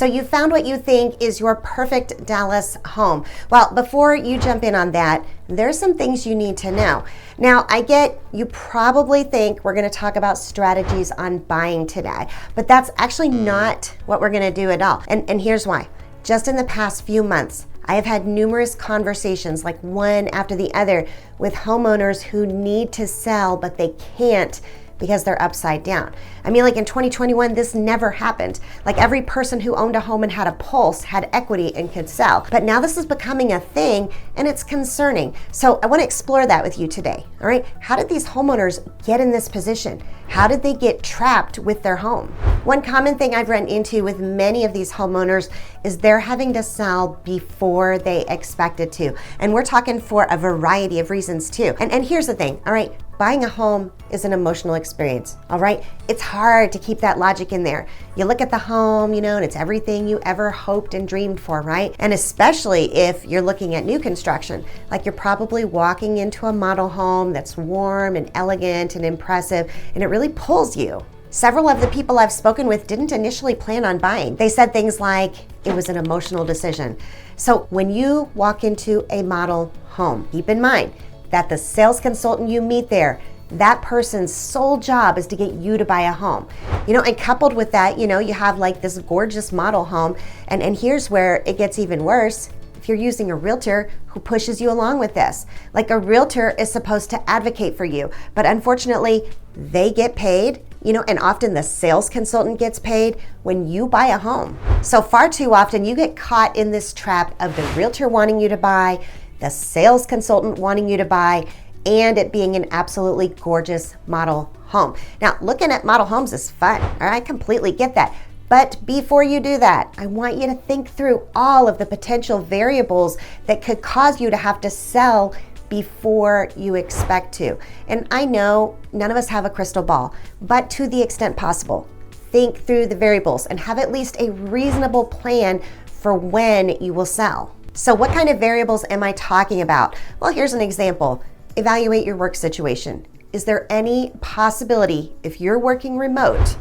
So you found what you think is your perfect Dallas home. Well, before you jump in on that, there's some things you need to know. Now, I get you probably think we're going to talk about strategies on buying today, but that's actually not what we're going to do at all. And here's why. Just in the past few months, I have had numerous conversations, like one after the other, with homeowners who need to sell, but they can't because they're upside down. I mean, like in 2021, this never happened. Like every person who owned a home and had a pulse had equity and could sell. But now this is becoming a thing and it's concerning. So I wanna explore that with you today, all right? How did these homeowners get in this position? How did they get trapped with their home? One common thing I've run into with many of these homeowners is they're having to sell before they expected to. And we're talking for a variety of reasons too. And here's the thing, all right? Buying a home is an emotional experience, all right? It's hard to keep that logic in there. You look at the home, and it's everything you ever hoped and dreamed for, right? And especially if you're looking at new construction, like you're probably walking into a model home that's warm and elegant and impressive, and it really pulls you. Several of the people I've spoken with didn't initially plan on buying. They said things like, it was an emotional decision. So when you walk into a model home, keep in mind that the sales consultant you meet there, that person's sole job is to get you to buy a home. And coupled with that, you have like this gorgeous model home, and here's where it gets even worse. If you're using a realtor who pushes you along with this, like a realtor is supposed to advocate for you, but unfortunately they get paid, and often the sales consultant gets paid when you buy a home. So far too often you get caught in this trap of the realtor wanting you to buy, the sales consultant wanting you to buy, and it being an absolutely gorgeous model home. Now, looking at model homes is fun, all right? I completely get that. But before you do that, I want you to think through all of the potential variables that could cause you to have to sell before you expect to. And I know none of us have a crystal ball, but to the extent possible, think through the variables and have at least a reasonable plan for when you will sell. So what kind of variables am I talking about? Well, here's an example. Evaluate your work situation. Is there any possibility, if you're working remote,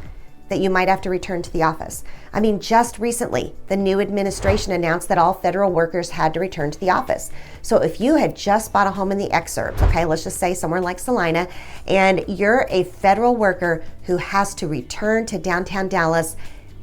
that you might have to return to the office? I mean, just recently, the new administration announced that all federal workers had to return to the office. So if you had just bought a home in the exurbs, okay, let's just say somewhere like Salina, and you're a federal worker who has to return to downtown Dallas,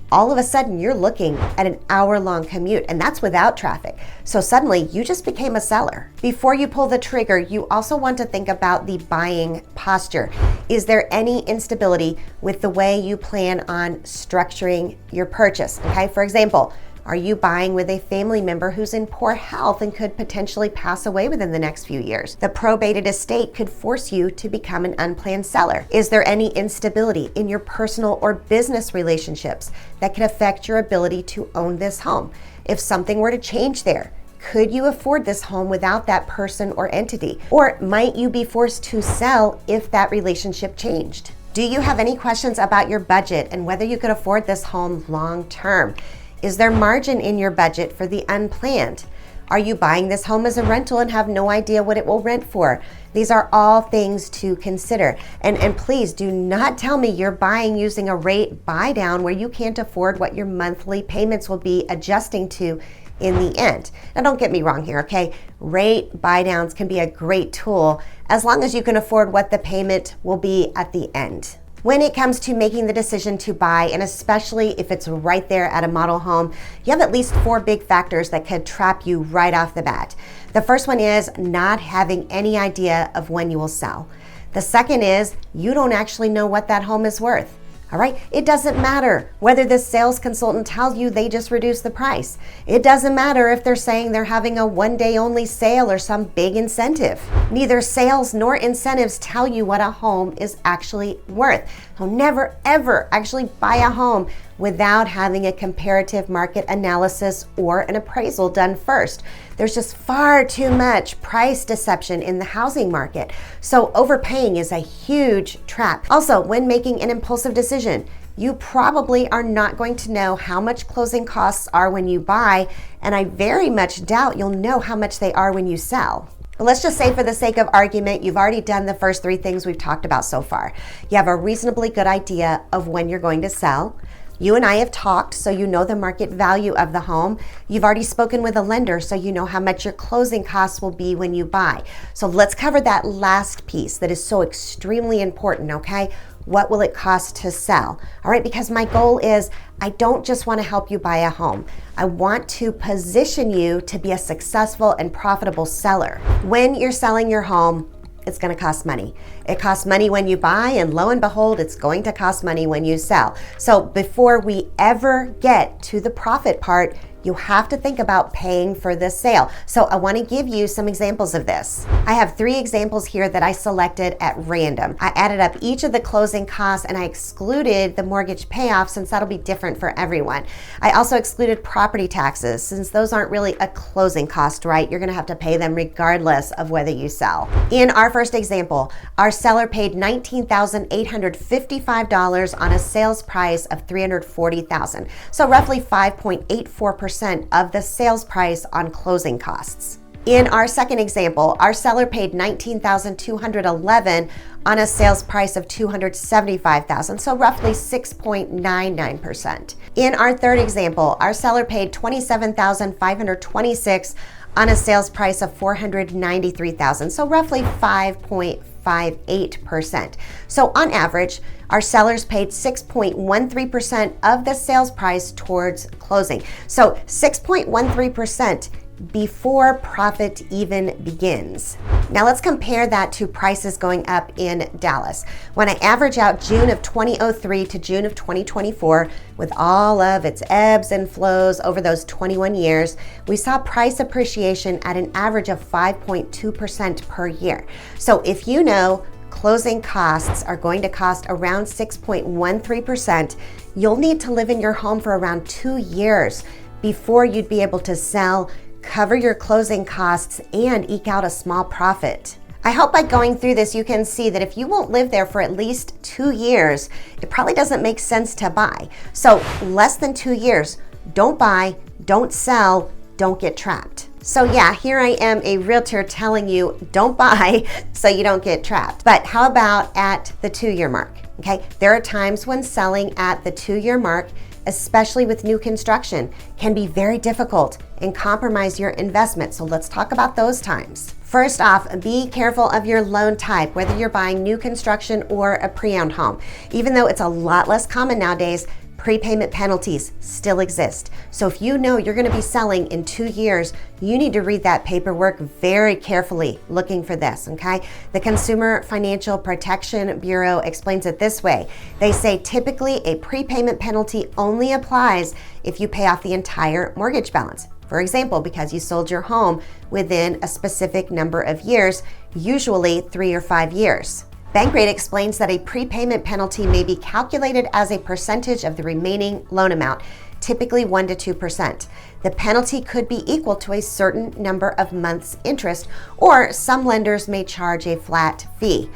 all of a sudden you're looking at an hour-long commute, and that's without traffic. So suddenly you just became a seller. Before you pull the trigger, you also want to think about the buying posture. Is there any instability with the way you plan on structuring your purchase? Okay, for example, are you buying with a family member who's in poor health and could potentially pass away within the next few years? The probated estate could force you to become an unplanned seller. Is there any instability in your personal or business relationships that could affect your ability to own this home? If something were to change there, could you afford this home without that person or entity? Or might you be forced to sell if that relationship changed? Do you have any questions about your budget and whether you could afford this home long term? Is there margin in your budget for the unplanned? Are you buying this home as a rental and have no idea what it will rent for? These are all things to consider. And please do not tell me you're buying using a rate buy down where you can't afford what your monthly payments will be adjusting to in the end. Now don't get me wrong here, okay? Rate buy downs can be a great tool as long as you can afford what the payment will be at the end. When it comes to making the decision to buy, and especially if it's right there at a model home, you have at least 4 big factors that could trap you right off the bat. The first one is not having any idea of when you will sell. The second is you don't actually know what that home is worth. All right, it doesn't matter whether the sales consultant tells you they just reduced the price. It doesn't matter if they're saying they're having a one-day only sale or some big incentive. Neither sales nor incentives tell you what a home is actually worth. So never ever actually buy a home without having a comparative market analysis or an appraisal done first. There's just far too much price deception in the housing market. So overpaying is a huge trap. Also, when making an impulsive decision, you probably are not going to know how much closing costs are when you buy, and I very much doubt you'll know how much they are when you sell. But let's just say for the sake of argument, you've already done the first 3 things we've talked about so far. You have a reasonably good idea of when you're going to sell. You and I have talked, so you know the market value of the home. You've already spoken with a lender, so you know how much your closing costs will be when you buy. So let's cover that last piece that is so extremely important, okay? What will it cost to sell? All right, because my goal is I don't just want to help you buy a home. I want to position you to be a successful and profitable seller. When you're selling your home, it's going to cost money. It costs money when you buy, and lo and behold, it's going to cost money when you sell. So before we ever get to the profit part, you have to think about paying for this sale. So I want to give you some examples of this. I have 3 examples here that I selected at random. I added up each of the closing costs and I excluded the mortgage payoff since that'll be different for everyone. I also excluded property taxes since those aren't really a closing cost, right? You're going to have to pay them regardless of whether you sell. In our first example, our seller paid $19,855 on a sales price of $340,000. So roughly 5.84% of the sales price on closing costs. In our second example, our seller paid $19,211 on a sales price of $275,000, so roughly 6.99%. In our third example, our seller paid $27,526 on a sales price of $493,000, so roughly 5.58%. So on average, our sellers paid 6.13% of the sales price towards closing. So 6.13% before profit even begins. Now let's compare that to prices going up in Dallas. When I average out June of 2003 to June of 2024, with all of its ebbs and flows over those 21 years, we saw price appreciation at an average of 5.2% per year. So if you know closing costs are going to cost around 6.13%, you'll need to live in your home for around 2 years before you'd be able to sell, cover your closing costs, and eke out a small profit. I hope by going through this you can see that if you won't live there for at least 2 years, it probably doesn't make sense to buy. So less than 2 years, don't buy, don't sell, don't get trapped. So yeah, here I am, a realtor telling you don't buy so you don't get trapped. But how about at the 2-year mark? Okay, there are times when selling at the 2-year mark, especially with new construction, can be very difficult and compromise your investment. So let's talk about those times. First off, be careful of your loan type, whether you're buying new construction or a pre-owned home. Even though it's a lot less common nowadays, prepayment penalties still exist. So if you know you're going to be selling in 2 years, you need to read that paperwork very carefully looking for this, okay? The Consumer Financial Protection Bureau explains it this way. They say typically a prepayment penalty only applies if you pay off the entire mortgage balance. For example, because you sold your home within a specific number of years, usually 3 or 5 years. Bankrate explains that a prepayment penalty may be calculated as a percentage of the remaining loan amount, typically 1 to 2%. The penalty could be equal to a certain number of months' interest, or some lenders may charge a flat fee.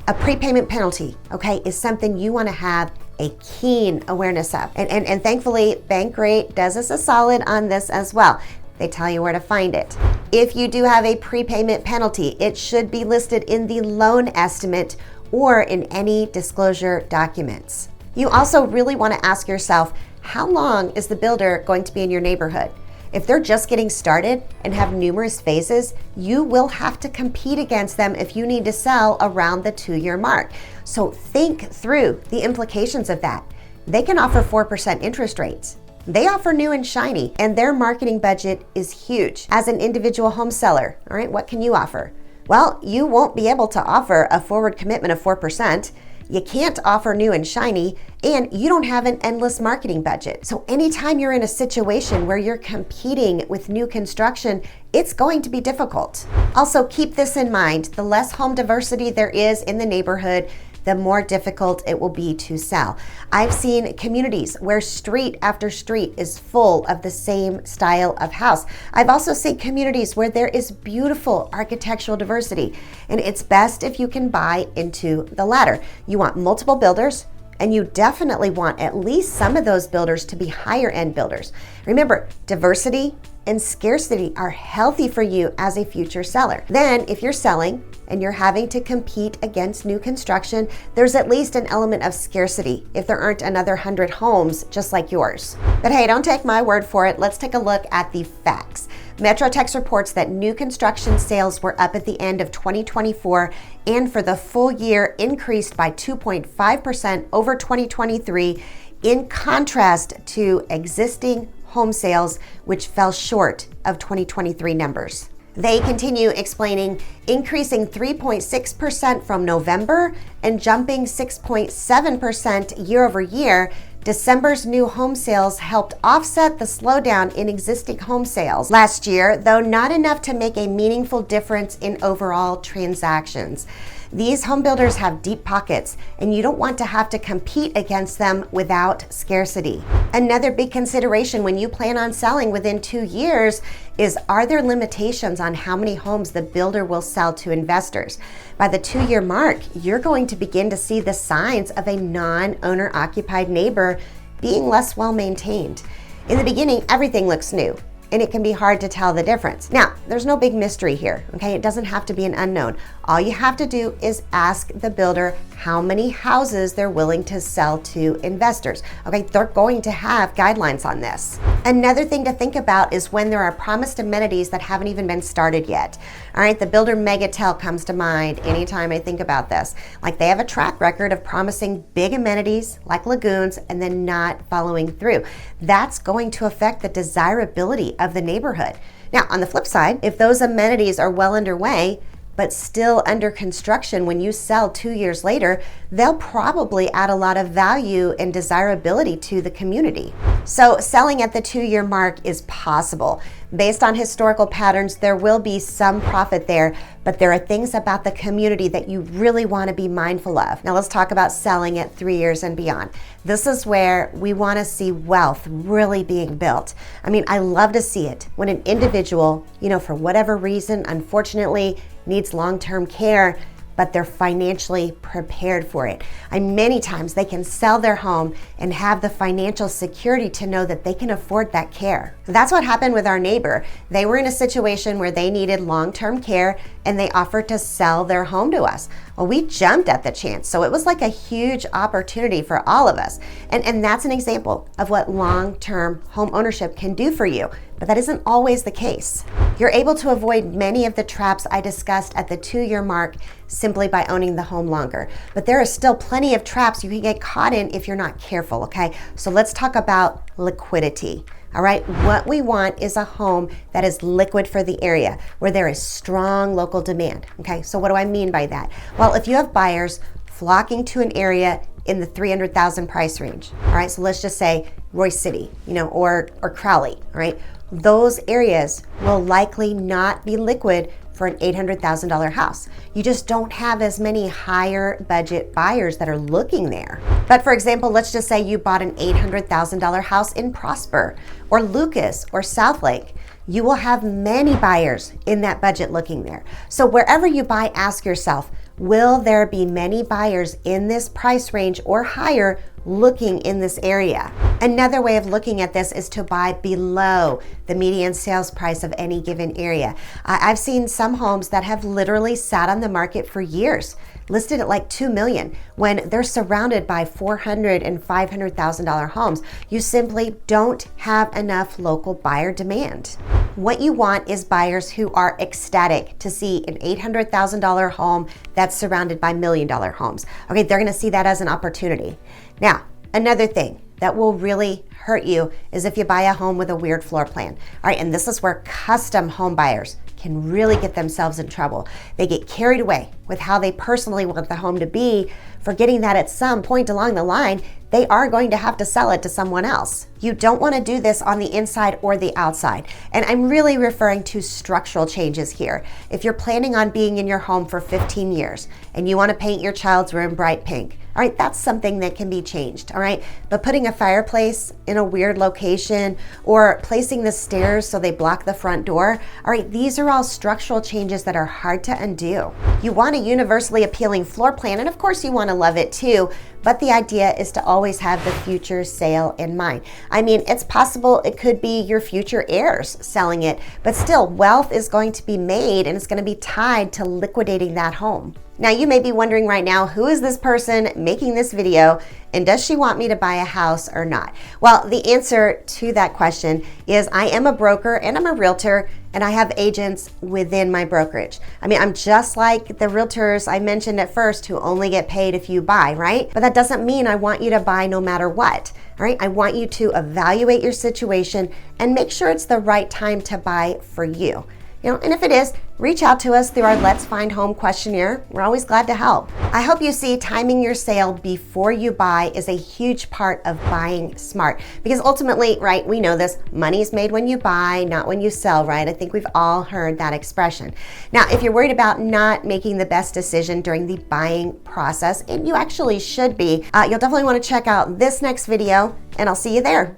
A prepayment penalty, okay, is something you want to have a keen awareness of. And thankfully, Bankrate does us a solid on this as well. They tell you where to find it. If you do have a prepayment penalty, it should be listed in the loan estimate or in any disclosure documents. You also really want to ask yourself, how long is the builder going to be in your neighborhood? If they're just getting started and have numerous phases, you will have to compete against them if you need to sell around the 2-year mark. So think through the implications of that. They can offer 4% interest rates. They offer new and shiny, and their marketing budget is huge. As an individual home seller, all right, what can you offer? Well, you won't be able to offer a forward commitment of 4%. You can't offer new and shiny, and you don't have an endless marketing budget. So anytime you're in a situation where you're competing with new construction, it's going to be difficult. Also, keep this in mind. The less home diversity there is in the neighborhood, the more difficult it will be to sell. I've seen communities where street after street is full of the same style of house. I've also seen communities where there is beautiful architectural diversity, and it's best if you can buy into the latter. You want multiple builders And you definitely want at least some of those builders to be higher end builders. Remember, diversity and scarcity are healthy for you as a future seller. Then if you're selling and you're having to compete against new construction, there's at least an element of scarcity if there aren't another 100 homes just like yours. But hey, don't take my word for it. Let's take a look at the facts. Metro Text reports that new construction sales were up at the end of 2024 and for the full year increased by 2.5% over 2023, in contrast to existing home sales, which fell short of 2023 numbers. They continue explaining increasing 3.6% from November and jumping 6.7% year over year. December's new home sales helped offset the slowdown in existing home sales last year, though not enough to make a meaningful difference in overall transactions. These home builders have deep pockets, and you don't want to have to compete against them without scarcity. Another big consideration when you plan on selling within 2 years is, are there limitations on how many homes the builder will sell to investors? By the 2-year mark, you're going to begin to see the signs of a non-owner occupied neighbor being less well maintained. In the beginning, everything looks new, and it can be hard to tell the difference. Now, there's no big mystery here, okay? It doesn't have to be an unknown. All you have to do is ask the builder how many houses they're willing to sell to investors. Okay, they're going to have guidelines on this. Another thing to think about is when there are promised amenities that haven't even been started yet. All right, the builder Megatel comes to mind anytime I think about this. Like, they have a track record of promising big amenities like lagoons and then not following through. That's going to affect the desirability of the neighborhood. Now, on the flip side, if those amenities are well underway, but still under construction when you sell 2 years later, they'll probably add a lot of value and desirability to the community. So selling at the 2-year mark is possible. Based on historical patterns, there will be some profit there, but there are things about the community that you really want to be mindful of. Now let's talk about selling at 3 years and beyond. This is where we want to see wealth really being built. I mean, I love to see it when an individual, for whatever reason, unfortunately, needs long-term care, but they're financially prepared for it. And many times they can sell their home and have the financial security to know that they can afford that care. That's what happened with our neighbor. They were in a situation where they needed long-term care and they offered to sell their home to us. Well, we jumped at the chance. So it was like a huge opportunity for all of us. And that's an example of what long-term home ownership can do for you. But that isn't always the case. You're able to avoid many of the traps I discussed at the 2-year mark simply by owning the home longer. But there are still plenty of traps you can get caught in if you're not careful, okay? So let's talk about liquidity. All right, what we want is a home that is liquid for the area, where there is strong local demand. Okay, so what do I mean by that? Well, if you have buyers flocking to an area in the 300,000 price range, all right, so let's just say Royce City, or Crowley, all right, those areas will likely not be liquid for an $800,000 house. You just don't have as many higher budget buyers that are looking there. But for example, let's just say you bought an $800,000 house in Prosper or Lucas or Southlake. You will have many buyers in that budget looking there. So wherever you buy, ask yourself, will there be many buyers in this price range or higher looking in this area? Another way of looking at this is to buy below the median sales price of any given area. I've seen some homes that have literally sat on the market for years, listed at like $2 million, when they're surrounded by $400,000 and $500,000 homes. You simply don't have enough local buyer demand. What you want is buyers who are ecstatic to see an $800,000 home that's surrounded by $1 million homes. Okay, they're gonna see that as an opportunity. Now, another thing that will really hurt you is if you buy a home with a weird floor plan. All right, and this is where custom home buyers can really get themselves in trouble. They get carried away with how they personally want the home to be, forgetting that at some point along the line, they are going to have to sell it to someone else. You don't want to do this on the inside or the outside. And I'm really referring to structural changes here. If you're planning on being in your home for 15 years and you want to paint your child's room bright pink, all right, that's something that can be changed, all right? But putting a fireplace in a weird location or placing the stairs so they block the front door, all right, these are all structural changes that are hard to undo. You want a universally appealing floor plan, and of course you want to love it too, but the idea is to always have the future sale in mind. I mean, it's possible it could be your future heirs selling it, but still, wealth is going to be made and it's going to be tied to liquidating that home. Now, you may be wondering right now, who is this person making this video, and does she want me to buy a house or not? Well, the answer to that question is I am a broker and I'm a realtor, and I have agents within my brokerage. I mean, I'm just like the realtors I mentioned at first who only get paid if you buy, right? But that doesn't mean I want you to buy no matter what. All right, I want you to evaluate your situation and make sure it's the right time to buy for you. And if it is, reach out to us through our Let's Find Home questionnaire. We're always glad to help. I hope you see timing your sale before you buy is a huge part of buying smart, because ultimately, right, we know this, money's made when you buy, not when you sell, right? I think we've all heard that expression. Now, if you're worried about not making the best decision during the buying process, and you actually should be, you'll definitely want to check out this next video, and I'll see you there.